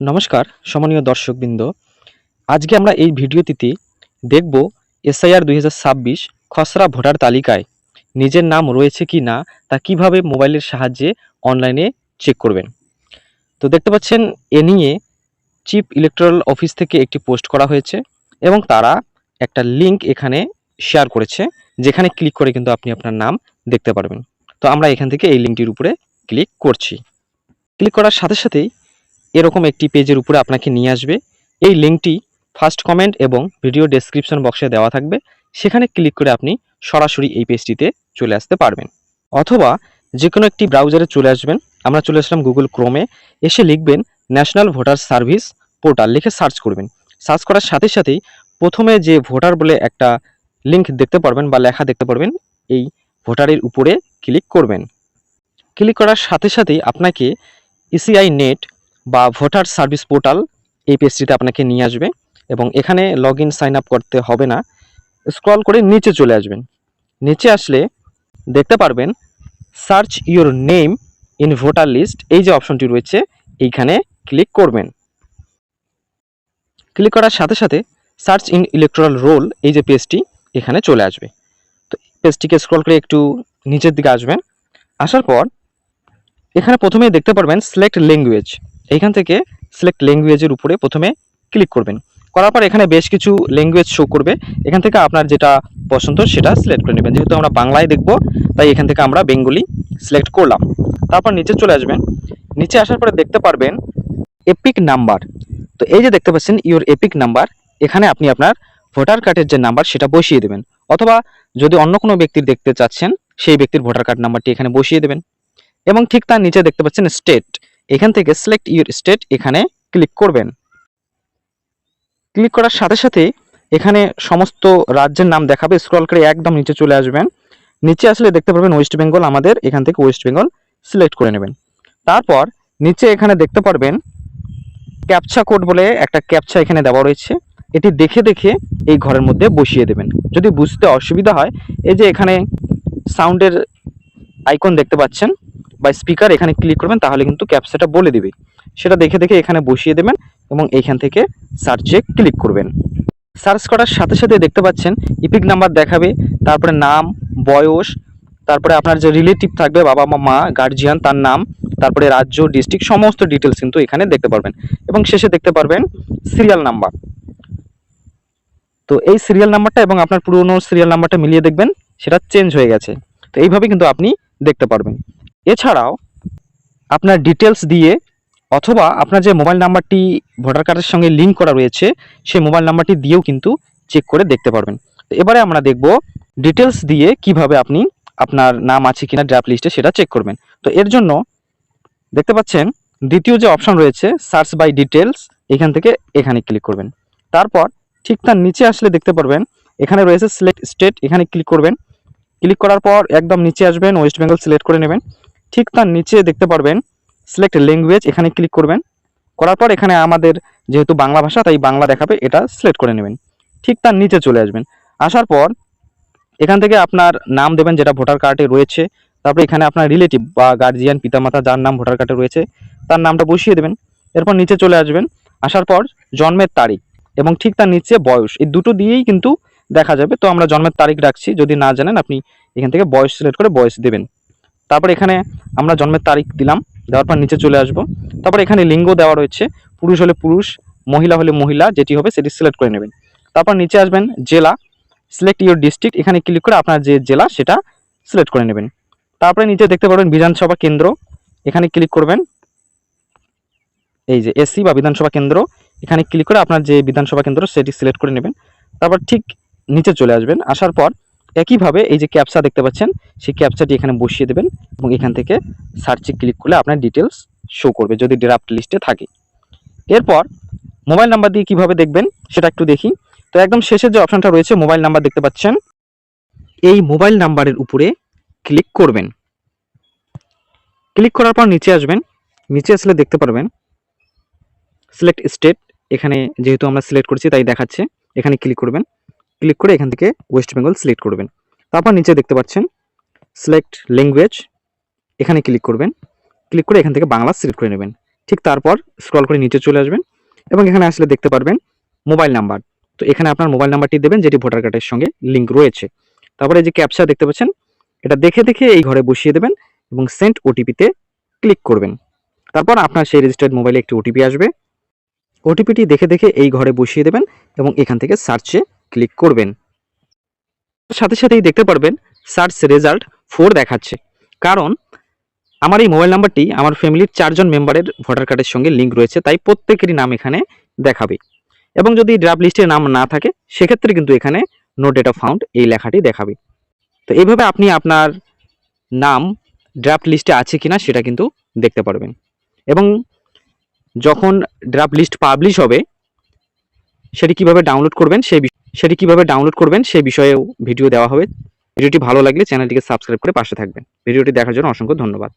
নমস্কার সম্মানীয় দর্শকবৃন্দ। আজকে আমরা এই ভিডিওটিতে দেখব এসআইআর 2026 খসড়া ভোটার তালিকায় নিজের নাম রয়েছে কি না তা কিভাবে মোবাইলের সাহায্যে অনলাইনে চেক করবেন। তো দেখতে পাচ্ছেন এ নিয়ে চিফ ইলেকটোরাল অফিস থেকে একটি পোস্ট করা হয়েছে এবং তারা একটা লিঙ্ক এখানে শেয়ার করেছে, যেখানে ক্লিক করে কিন্তু আপনি আপনার নাম দেখতে পারবেন। তো আমরা এখান থেকে এই লিঙ্কটির উপরে ক্লিক করছি। ক্লিক করার সাথে সাথেই এরকম একটি পেজের উপরে আপনাকে নিয়ে আসবে। এই লিঙ্কটি ফার্স্ট কমেন্ট এবং ভিডিও ডেসক্রিপশন বক্সে দেওয়া থাকবে, সেখানে ক্লিক করে আপনি সরাসরি এই পেজটিতে চলে আসতে পারবেন। অথবা যে কোনো একটি ব্রাউজারে চলে আসবেন। আমরা চলে আসলাম গুগল ক্রোমে, এসে লিখবেন ন্যাশনাল ভোটার সার্ভিস পোর্টাল, লিখে সার্চ করবেন। সার্চ করার সাথে সাথেই প্রথমে যে ভোটার বলে একটা লিঙ্ক দেখতে পারবেন বা লেখা দেখতে পারবেন, এই ভোটারের উপরে ক্লিক করবেন। ক্লিক করার সাথে সাথেই আপনাকে ইসিআই নেট বা ভোটার সার্ভিস পোর্টাল এই পেজটিতে আপনাকে নিয়ে আসবে এবং এখানে লগ ইন সাইন আপ করতে হবে না। স্ক্রল করে নিচে চলে আসবেন। নিচে আসলে দেখতে পারবেন search your name in voter list, এই যে অপশনটি রয়েছে এইখানে ক্লিক করবেন। ক্লিক করার সাথে সাথে সার্চ ইন ইলেকটোরাল রোল, এই যে পেজটি এখানে চলে আসবে। তো পেজটিকে স্ক্রল করে একটু নিচের দিকে আসবেন। আসার পর এখানে প্রথমেই দেখতে পারবেন সিলেক্ট ল্যাঙ্গুয়েজ, এইখান থেকে সিলেক্ট ল্যাঙ্গুয়েজের উপরে প্রথমে ক্লিক করবেন। করার পর এখানে বেশ কিছু ল্যাঙ্গুয়েজ শো করবে, এখান থেকে আপনার যেটা পছন্দ সেটা সিলেক্ট করে নেবেন। যেহেতু আমরা বাংলায় দেখব তাই এখান থেকে আমরা বেঙ্গলি সিলেক্ট করলাম। তারপর নিচে চলে আসবেন। নিচে আসার পরে দেখতে পারবেন এপিক নাম্বার। তো এই যে দেখতে পাচ্ছেন ইউর এপিক নাম্বার, এখানে আপনি আপনার ভোটার কার্ডের যে নাম্বার সেটা বসিয়ে দেবেন, অথবা যদি অন্য কোনো ব্যক্তির দেখতে চাচ্ছেন সেই ব্যক্তির ভোটার কার্ড নাম্বারটি এখানে বসিয়ে দেবেন। এবং ঠিক তার নিচে দেখতে পাচ্ছেন স্টেট, এখান থেকে সিলেক্ট ইউর স্টেট এখানে ক্লিক করবেন। ক্লিক করার সাথে সাথে এখানে সমস্ত রাজ্যের নাম দেখাবে। স্ক্রল করে একদম নিচে চলে আসবেন। নিচে আসলে দেখতে পারবেন ওয়েস্ট বেঙ্গল, আমাদের এখান থেকে ওয়েস্ট বেঙ্গল সিলেক্ট করে নেবেন। তারপর নিচে এখানে দেখতে পারবেন ক্যাপচা কোড বলে একটা ক্যাপচা এখানে দেওয়া রয়েছে, এটি দেখে দেখে এই ঘরের মধ্যে বসিয়ে দেবেন। যদি বুঝতে অসুবিধা হয়, এই যে এখানে সাউন্ডের আইকন দেখতে পাচ্ছেন বা স্পিকার, এখানে ক্লিক করবেন, তাহলে কিন্তু ক্যাপচাটা বলে দিবে। সেটা দেখে দেখে এখানে বসিয়ে দেবেন এবং এইখান থেকে সার্চে ক্লিক করবেন। সার্চ করার সাথে সাথে দেখতে পাচ্ছেন ইপিক নাম্বার দেখাবে, তারপরে নাম, বয়স, তারপরে আপনার যে রিলেটিভ থাকবে বাবা মা গার্জিয়ান তার নাম, তারপরে রাজ্য, ডিস্ট্রিক্ট, সমস্ত ডিটেলস কিন্তু এখানে দেখতে পারবেন। এবং শেষে দেখতে পারবেন সিরিয়াল নাম্বার। তো এই সিরিয়াল নাম্বারটা এবং আপনার পুরনো সিরিয়াল নাম্বারটা মিলিয়ে দেখবেন সেটা চেঞ্জ হয়ে গেছে। তো এইভাবে কিন্তু আপনি দেখতে পারবেন। এছাড়াও আপনার ডিটেলস দিয়ে অথবা আপনার যে মোবাইল নাম্বারটি ভোটার কার্ডের সঙ্গে লিঙ্ক করা রয়েছে সেই মোবাইল নাম্বারটি দিয়েও কিন্তু চেক করে দেখতে পারবেন। তো এবারে আমরা দেখব ডিটেলস দিয়ে কিভাবে আপনি আপনার নাম আছে কিনা ড্রাফট লিস্টে সেটা চেক করবেন। তো এর জন্য দেখতে পাচ্ছেন দ্বিতীয় যে অপশন রয়েছে সার্চ বাই ডিটেলস, এখান থেকে এখানে ক্লিক করবেন। তারপর ঠিক তার নিচে আসলে দেখতে পারবেন এখানে রয়েছে সিলেক্ট স্টেট, এখানে ক্লিক করবেন। ক্লিক করার পর একদম নিচে আসবেন, ওয়েস্ট বেঙ্গল সিলেক্ট করে নেবেন। ঠিক তার নিচে দেখতে পারবেন সিলেক্ট ল্যাঙ্গুয়েজ, এখানে ক্লিক করবেন। করার পর এখানে আমাদের যেহেতু বাংলা ভাষা তাই বাংলা দেখাবে, এটা সিলেক্ট করে নেবেন। ঠিক তার নিচে চলে আসবেন। আসার পর এখান থেকে আপনার নাম দেবেন যেটা ভোটার কার্ডে রয়েছে, তারপরে এখানে আপনার রিলেটিভ বা গার্জিয়ান পিতামাতা যার নাম ভোটার কার্ডে রয়েছে তার নামটা বসিয়ে দেবেন। এরপর নিচে চলে আসবেন। আসার পর জন্মের তারিখ এবং ঠিক তার নিচে বয়স, এই দুটো দিয়েই কিন্তু দেখা যাবে। তো আমরা জন্মের তারিখ রাখছি, যদি না জানেন আপনি এখান থেকে বয়স সিলেক্ট করে বয়স দেবেন। তারপর এখানে আমরা জন্মের তারিখ দিলাম, দেওয়ার পর নিচে চলে আসব। তারপর এখানে লিঙ্গ দেওয়া রয়েছে, পুরুষ হলে পুরুষ, মহিলা হলে মহিলা, যেটি হবে সেটি সিলেক্ট করে নেবেন। তারপর নিচে আসবেন জেলা, সিলেক্ট ইউর ডিস্ট্রিক্ট, এখানে ক্লিক করে আপনার যে জেলা সেটা সিলেক্ট করে নেবেন। তারপরে নিচে দেখতে পারবেন বিধানসভা কেন্দ্র, এখানে ক্লিক করবেন। এই যে এসি বা বিধানসভা কেন্দ্র, এখানে ক্লিক করে আপনার যে বিধানসভা কেন্দ্র সেটি সিলেক্ট করে নেবেন। তারপর ঠিক নিচে চলে আসবেন। আসার পর একইভাবে এই যে ক্যাপচা দেখতে পাচ্ছেন সেই ক্যাপচাটি এখানে বসিয়ে দেবেন এবং এখান থেকে সার্চে ক্লিক করলে আপনার ডিটেলস শো করবে যদি ড্রাফট লিস্টে থাকে। এরপর মোবাইল নাম্বার দিয়ে কিভাবে দেখবেন সেটা একটু দেখি। তো একদম শেষের যে অপশনটা রয়েছে মোবাইল নাম্বার দেখতে পাচ্ছেন, এই মোবাইল নাম্বারের উপরে ক্লিক করবেন। ক্লিক করার পর নিচে আসবেন। নিচে আসলে দেখতে পারবেন সিলেক্ট স্টেট, এখানে যেহেতু আমরা সিলেক্ট করেছি তাই দেখাচ্ছে, এখানে ক্লিক করবেন। ক্লিক করে এখান থেকে ওয়েস্ট বেঙ্গল সিলেক্ট করবেন। তারপর নিচে দেখতে পাচ্ছেন সিলেক্ট ল্যাঙ্গুয়েজ, এখানে ক্লিক করবেন। ক্লিক করে এখান থেকে বাংলা সিলেক্ট করে নেবেন। ঠিক তারপর স্ক্রল করে নিচে চলে আসবেন এবং এখানে আসলে দেখতে পারবেন মোবাইল নাম্বার। তো এখানে আপনার মোবাইল নাম্বারটি দেবেন যেটি ভোটার কার্ডের সঙ্গে লিঙ্ক রয়েছে। তারপরে এই যে ক্যাপচা দেখতে পাচ্ছেন, এটা দেখে দেখে এই ঘরে বসিয়ে দেবেন এবং সেন্ড ওটিপিতে ক্লিক করবেন। তারপর আপনার সেই রেজিস্টার্ড মোবাইলে একটি ওটিপি আসবে। ওটিপিটি দেখে দেখে এই ঘরে বসিয়ে দেবেন এবং এখান থেকে সার্চে ক্লিক করবেন। সাথে সাথেই দেখতে পারবেন সার্চ রেজাল্ট 4 দেখাচ্ছে, কারণ আমার এই মোবাইল নাম্বারটি আমার ফ্যামিলির 4 জন মেম্বারের ভোটার কার্ডের সঙ্গে লিঙ্ক রয়েছে, তাই প্রত্যেকেরই নাম এখানে দেখাবে। এবং যদি ড্রাফট লিস্টে নাম না থাকে সেক্ষেত্রে কিন্তু এখানে নো ডেটা ফাউন্ড এই লেখাটি দেখাবে। তো এইভাবে আপনি আপনার নাম ড্রাফট লিস্টে আছে কিনা সেটা কিন্তু দেখতে পারবেন। এবং যখন ড্রাফট লিস্ট পাবলিশ হবে সেটি কিভাবে ডাউনলোড করবেন সেই বিষয়েও ভিডিও দেওয়া হবে। ভিডিওটি ভালো লাগলে চ্যানেলটিকে সাবস্ক্রাইব করে পাশে থাকবেন। ভিডিওটি দেখার জন্য অসংখ্য ধন্যবাদ।